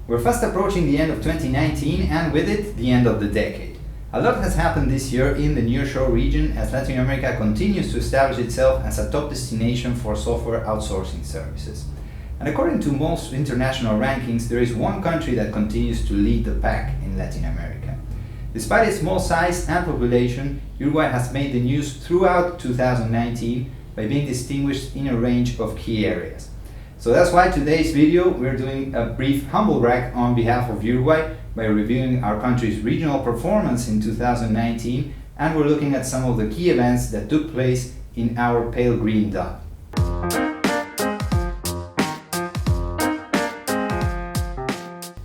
We're fast approaching the end of 2019 and with it, the end of the decade. A lot has happened this year in the Nearshore region as Latin America continues to establish itself as a top destination for software outsourcing services. And according to most international rankings, there is one country that continues to lead the pack in Latin America. Despite its small size and population, Uruguay has made the news throughout 2019 by being distinguished in a range of key areas. So that's why today's video we're doing a brief humble brag on behalf of Uruguay by reviewing our country's regional performance in 2019, and we're looking at some of the key events that took place in our pale green dot.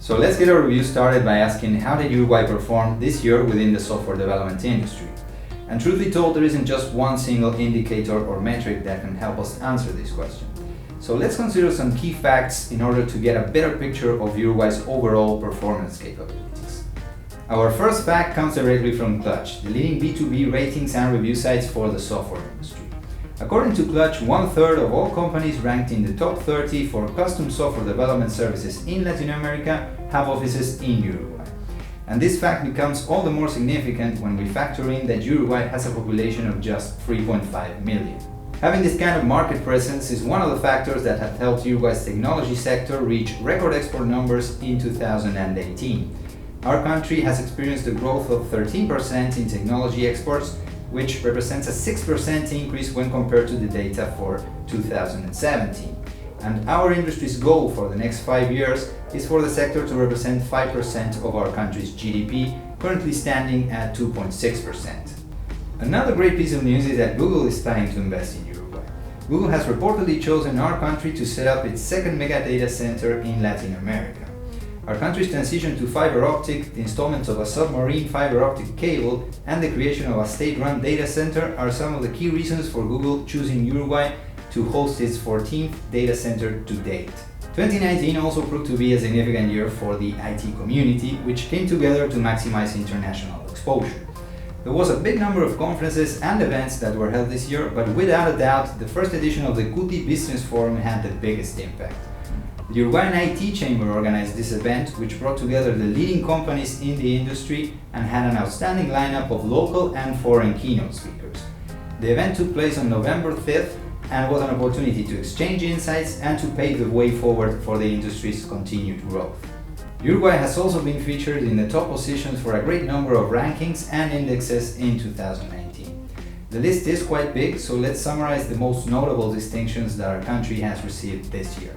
So let's get our review started by asking how did Uruguay perform this year within the software development industry? And truth be told, there isn't just one single indicator or metric that can help us answer this question. So let's consider some key facts in order to get a better picture of Uruguay's overall performance capabilities. Our first fact comes directly from Clutch, the leading B2B ratings and review sites for the software industry. According to Clutch, 1/3 of all companies ranked in the top 30 for custom software development services in Latin America have offices in Uruguay. And this fact becomes all the more significant when we factor in that Uruguay has a population of just 3.5 million. Having this kind of market presence is one of the factors that have helped Uruguay's technology sector reach record export numbers in 2018. Our country has experienced a growth of 13% in technology exports, which represents a 6% increase when compared to the data for 2017. And our industry's goal for the next 5 years is for the sector to represent 5% of our country's GDP, currently standing at 2.6%. Another great piece of news is that Google is planning to invest in Uruguay. Google has reportedly chosen our country to set up its second mega data center in Latin America. Our country's transition to fiber optic, the installment of a submarine fiber optic cable, and the creation of a state-run data center are some of the key reasons for Google choosing Uruguay to host its 14th data center to date. 2019 also proved to be a significant year for the IT community, which came together to maximize international exposure. There was a big number of conferences and events that were held this year, but without a doubt, the first edition of the QT Business Forum had the biggest impact. The Uruguayan IT Chamber organized this event, which brought together the leading companies in the industry and had an outstanding lineup of local and foreign keynote speakers. The event took place on November 5th and was an opportunity to exchange insights and to pave the way forward for the industry's continued growth. Uruguay has also been featured in the top positions for a great number of rankings and indexes in 2019. The list is quite big, so let's summarize the most notable distinctions that our country has received this year.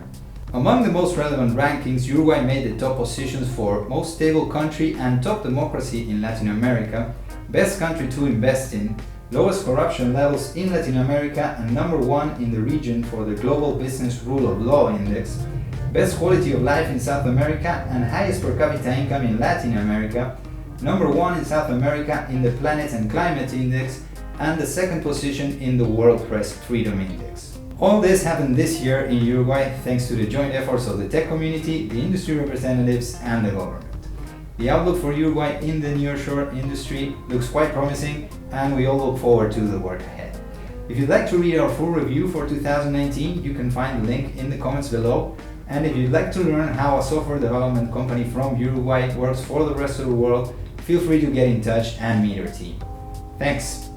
Among the most relevant rankings, Uruguay made the top positions for Most Stable Country and Top Democracy in Latin America, Best Country to Invest in, Lowest Corruption Levels in Latin America, and number 1 in the region for the Global Business Rule of Law Index, Best Quality of Life in South America and Highest Per Capita Income in Latin America, number 1 in South America in the Planet and Climate Index, and the second position in the World Press Freedom Index. All this happened this year in Uruguay thanks to the joint efforts of the tech community, the industry representatives, and the government. The outlook for Uruguay in the nearshore industry looks quite promising, and we all look forward to the work ahead. If you'd like to read our full review for 2019, you can find the link in the comments below. And if you'd like to learn how a software development company from Uruguay works for the rest of the world, feel free to get in touch and meet our team. Thanks!